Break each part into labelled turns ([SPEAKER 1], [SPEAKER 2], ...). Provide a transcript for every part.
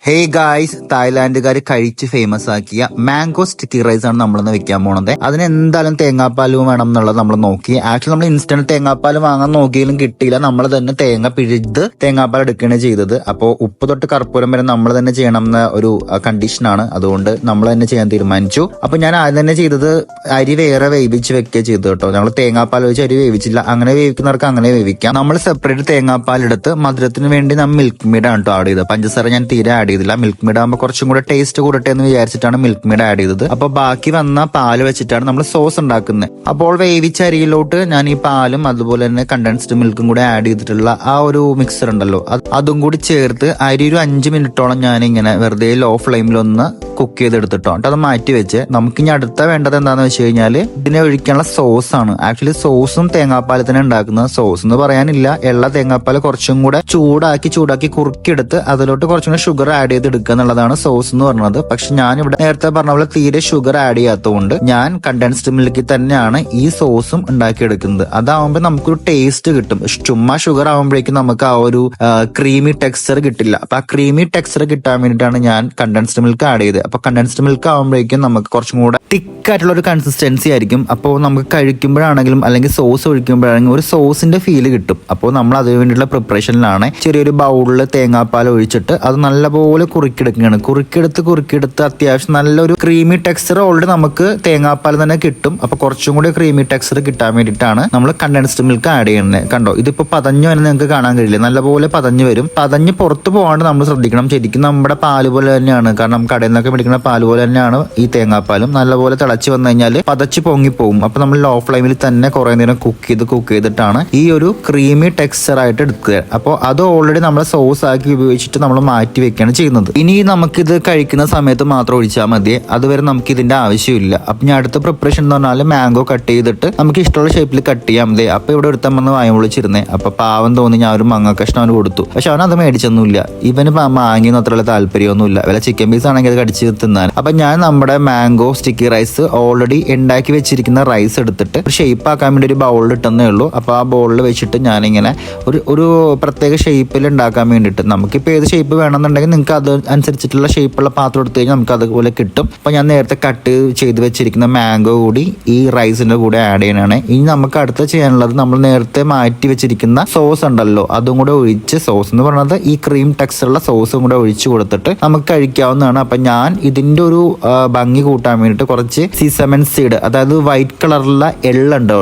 [SPEAKER 1] Hey guys, തായ്ലാന്റുകാർ കഴിച്ച് famous ആക്കിയ mango sticky rice ആണ് നമ്മളിന്ന് വെക്കാൻ പോണത്. അതിന് എന്തായാലും തേങ്ങാപ്പാലും വേണം എന്നുള്ളത് നമ്മൾ നോക്കി. ആക്ച്വലി നമ്മൾ ഇൻസ്റ്റന്റ് തേങ്ങാപ്പാൽ വാങ്ങാൻ നോക്കിയാലും കിട്ടിയില്ല. നമ്മൾ തന്നെ തേങ്ങ പിഴിത് തേങ്ങാപ്പാൽ എടുക്കുകയാണ് ചെയ്തത്. അപ്പോൾ ഉപ്പ് തൊട്ട് കർപ്പൂരം വരെ നമ്മൾ തന്നെ ചെയ്യണം എന്ന ഒരു കണ്ടീഷനാണ്. അതുകൊണ്ട് നമ്മൾ തന്നെ ചെയ്യാൻ തീരുമാനിച്ചു. അപ്പൊ ഞാൻ ആദ്യം തന്നെ ചെയ്തത് അരി വേറെ വേവിച്ച് വെക്കുക ചെയ്തു കേട്ടോ. നമ്മൾ തേങ്ങാപ്പാൽ വെച്ച് അരി വേവിച്ചില്ല. അങ്ങനെ വേവിക്കുന്നവർക്ക് അങ്ങനെ വേവിക്കാം. നമ്മൾ സെപ്പറേറ്റ് തേങ്ങാപ്പാൽ എടുത്ത് മധുരത്തിന് വേണ്ടി നമ്മൾ മിൽക്ക് മെയ്ഡ് ആണ് കേട്ടോ ആഡ് ചെയ്തത്. പഞ്ചസാര ഞാൻ തീരെ ആഡ് ചെയ്തില്ല. മിൽക്ക് മെയ്ഡ് ആകുമ്പോൾ കുറച്ചും കൂടെ ടേസ്റ്റ് കൂടട്ടെ എന്ന് വിചാരിച്ചിട്ടാണ് മിൽക്ക് മെയ്ഡ് ആഡ് ചെയ്തത്. അപ്പൊ ബാക്കി വന്ന പാല് വെച്ചിട്ടാണ് നമ്മൾ സോസ് ഉണ്ടാക്കുന്നത്. അപ്പോൾ വേവിച്ച അരിയിലോട്ട് ഞാൻ ഈ പാലും അതുപോലെ തന്നെ കണ്ടൻസ്ഡ് മിൽക്കും കൂടെ ആഡ് ചെയ്തിട്ടുള്ള ആ ഒരു മിക്സർ ഉണ്ടല്ലോ, അതും കൂടി ചേർത്ത് അരി ഒരു 5 മിനിറ്റോളം ഞാൻ ഇങ്ങനെ വെറുതെ ലോ ഫ്ലെയിമിലൊന്ന് കുക്ക് ചെയ്തെടുത്തിട്ടോ. അത് മാറ്റി വെച്ച് നമുക്ക് ഇനി അടുത്ത വേണ്ടത് എന്താണെന്ന് വെച്ച് കഴിഞ്ഞാൽ ഇതിനെ ഒഴിക്കാനുള്ള സോസ് ആണ്. ആക്ച്വലി സോസും തേങ്ങാപ്പാൽ തന്നെ ഉണ്ടാക്കുന്ന സോസ് എന്ന് പറയാനില്ല. എള്ള തേങ്ങാപ്പാൽ കുറച്ചും കൂടെ ചൂടാക്കി കുറുക്കിയെടുത്ത് അതിലോട്ട് കുറച്ചും കൂടെ ഷുഗർ ആഡ് ചെയ്തെടുക്കുക എന്നുള്ളതാണ് സോസ് എന്ന് പറയുന്നത്. പക്ഷെ ഞാൻ ഇവിടെ നേരത്തെ പറഞ്ഞ പോലെ തീരെ ഷുഗർ ആഡ് ചെയ്യാത്തതുകൊണ്ട് ഞാൻ കണ്ടൻസ്ഡ് മിൽക്കിൽ തന്നെയാണ് ഈ സോസും ഉണ്ടാക്കിയെടുക്കുന്നത്. അതാവുമ്പോൾ നമുക്കൊരു ടേസ്റ്റ് കിട്ടും. ചുമ്മാ ഷുഗർ ആവുമ്പോഴേക്കും നമുക്ക് ആ ഒരു ക്രീമി ടെക്സ്ചർ കിട്ടില്ല. അപ്പൊ ആ ക്രീമി ടെക്സ്ചർ കിട്ടാൻ വേണ്ടിയിട്ടാണ് ഞാൻ കണ്ടൻസ്ഡ് മിൽക്ക് ആഡ് ചെയ്തത്. അപ്പൊ കണ്ടൻസ്ഡ് മിൽക്ക് ആവുമ്പോഴേക്കും നമുക്ക് കുറച്ചും കൂടെ തിക്കായിട്ടുള്ള ഒരു കൺസിസ്റ്റൻസി ആയിരിക്കും. അപ്പോൾ നമുക്ക് കഴിക്കുമ്പോഴാണെങ്കിലും അല്ലെങ്കിൽ സോസ് ഒഴിക്കുമ്പോഴാണെങ്കിലും ഒരു സോസിന്റെ ഫീല് കിട്ടും. അപ്പോൾ നമ്മൾ അതിന് വേണ്ടിയുള്ള പ്രിപ്പറേഷനിലാണ്. ചെറിയൊരു ബൗളിൽ തേങ്ങാപ്പാൽ ഒഴിച്ചിട്ട് അത് നല്ലപോലെ കുറുക്കിയെടുക്കുകയാണ്. കുറുക്കിയെടുത്ത് അത്യാവശ്യം നല്ലൊരു ക്രീമി ടെക്സ്ചർ ഓൾറെഡി നമുക്ക് തേങ്ങാപ്പാൽ തന്നെ കിട്ടും. അപ്പൊ കുറച്ചും കൂടി ക്രീമി ടെക്സ്ചർ കിട്ടാൻ വേണ്ടിയിട്ടാണ് നമ്മൾ കണ്ടൻസ്ഡ് മിൽക്ക് ആഡ് ചെയ്യുന്നത്. കണ്ടോ, ഇതിപ്പോ പതഞ്ഞു തന്നെ നിങ്ങൾക്ക് കാണാൻ കഴിയില്ല. നല്ലപോലെ പതഞ്ഞു വരും. പതഞ്ഞ് പുറത്ത് പോകാണ്ട് നമ്മൾ ശ്രദ്ധിക്കണം. ശരിക്കും നമ്മുടെ പാല് പോലെ തന്നെയാണ്. കാരണം കടയിൽ നിന്നൊക്കെ മേടിക്കുന്ന പാല് പോലെ തന്നെയാണ് ഈ തേങ്ങാപ്പാലും. നല്ലപോലെ തിളച്ച് വന്നു കഴിഞ്ഞാൽ പതച്ച് പൊങ്ങിപ്പോകും. അപ്പൊ നമ്മൾ ലോ ഫ്ലെയിമിൽ തന്നെ കുറെ നേരം കുക്ക് ചെയ്തിട്ടാണ് ഈ ഒരു ക്രീമി ടെക്സ്ചർ ആയിട്ട് എടുക്കുക. അപ്പോൾ അത് ഓൾറെഡി നമ്മൾ സോസ് ആക്കി ഉപയോഗിച്ചിട്ട് നമ്മൾ മാറ്റി വെക്കുകയാണ് ചെയ്യുന്നത്. ഇനി നമുക്കിത് കഴിക്കുന്ന സമയത്ത് മാത്രം ഒഴിച്ചാൽ മതി. അതുവരെ നമുക്ക് ഇതിന്റെ ആവശ്യമില്ല. അപ്പൊ ഞാൻ അടുത്ത പ്രിപ്പറേഷൻ എന്ന് പറഞ്ഞാൽ മാംഗോ കട്ട് ചെയ്തിട്ട് നമുക്ക് ഇഷ്ടമുള്ള ഷേപ്പിൽ കട്ട് ചെയ്യാം. മതി. അപ്പൊ ഇവിടെ എടുത്താൽ വന്ന് വായ വിളിച്ചിരുന്നേ. അപ്പൊ പാവം തോന്നി ഞാൻ ഒരു മങ്ങ കഷ്ണം അവന് കൊടുത്തു. പക്ഷെ അവൻ അത് മേടിച്ചൊന്നുമില്ല. ഇവന് മാങ്ങിയൊന്നും അത്ര താല്പര്യമൊന്നുമില്ല. വല്ല ചിക്കൻ പീസ് ആണെങ്കിൽ അത് കടിച്ച് തിന്നാൻ. അപ്പൊ ഞാൻ നമ്മുടെ മാംഗോ സ്റ്റിക്കി റൈസ് ഓൾറെഡി ഉണ്ടാക്കി വെച്ചിരിക്കുന്ന റൈസ് എടുത്തിട്ട് ഒരു ഷേപ്പ് ആക്കാൻ വേണ്ടി ഒരു ബൗളിൽ ഇട്ടെന്നേ ഉള്ളൂ. അപ്പൊ ആ ബൗളിൽ വെച്ചിട്ട് ഞാനിങ്ങനെ ഒരു പ്രത്യേക ഷേപ്പിൽ ഉണ്ടാക്കാൻ വേണ്ടിയിട്ട്, നമുക്കിപ്പോൾ ഏത് ഷേപ്പ് വേണമെന്നുണ്ടെങ്കിൽ നിങ്ങൾക്ക് അത് അനുസരിച്ചിട്ടുള്ള ഷേപ്പുള്ള പാത്രം എടുത്തു കഴിഞ്ഞാൽ നമുക്ക് അതുപോലെ കിട്ടും. അപ്പൊ ഞാൻ നേരത്തെ കട്ട് ചെയ്ത് വെച്ചിരിക്കുന്ന മാംഗോ കൂടി ഈ റൈസിന്റെ കൂടെ ആഡ് ചെയ്യാനാണ്. ഇനി നമുക്ക് അടുത്ത ചെയ്യാനുള്ളത് നമ്മൾ നേരത്തെ മാറ്റി വെച്ചിരിക്കുന്ന സോസ് ഉണ്ടല്ലോ, അതും കൂടെ ഒഴിച്ച്, സോസ് എന്ന് പറയുന്നത് ഈ ക്രീം ടെക്സ്ചറുള്ള സോസും കൂടെ ഒഴിച്ചു കൊടുത്തിട്ട് നമുക്ക് കഴിക്കാവുന്നതാണ്. അപ്പൊ ഞാൻ ഇതിന്റെ ഒരു ഭംഗി കൂട്ടാൻ വേണ്ടിയിട്ട് കുറച്ച് സിസമൻ സീഡ്, അതായത് വൈറ്റ് കളറുള്ള എള്ളുണ്ടോ,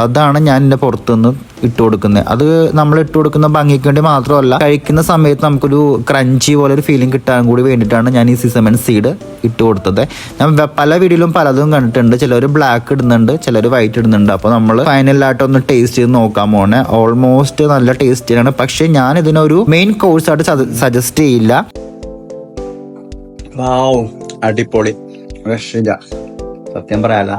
[SPEAKER 1] അതാണ് ഞാൻ ഇതിന്റെ പുറത്തുനിന്ന് ഇട്ട് കൊടുക്കുന്നത്. അത് നമ്മൾ ഇട്ട് കൊടുക്കുന്ന ഭംഗിക്ക് വേണ്ടി മാത്രമല്ല, കഴിക്കുന്ന സമയത്ത് നമുക്കൊരു ക്രഞ്ചി പോലെ ഒരു ഫീലിംഗ് കിട്ടാൻ കൂടി വേണ്ടിയിട്ടാണ് ഞാൻ ഈ സിസമൻ സീഡ് ഇട്ട് കൊടുത്തത്. ഞാൻ പല വീഡിയോയിലും പലതും കണ്ടിട്ടുണ്ട്. ചിലർ ബ്ലാക്ക് ഇടുന്നുണ്ട്, ചിലർ വൈറ്റ് ഇടുന്നുണ്ട്. അപ്പോൾ നമ്മൾ ഫൈനലായിട്ട് ഒന്ന് ടേസ്റ്റ് ചെയ്ത് നോക്കാൻ പോണേ. ഓൾമോസ്റ്റ് നല്ല ടേസ്റ്റിയാണ്. പക്ഷെ ഞാൻ ഇതിനൊരു മെയിൻ കോഴ്സായിട്ട് സജസ്റ്റ് ചെയ്യില്ല.
[SPEAKER 2] അടിപൊളി, സത്യം പറയാല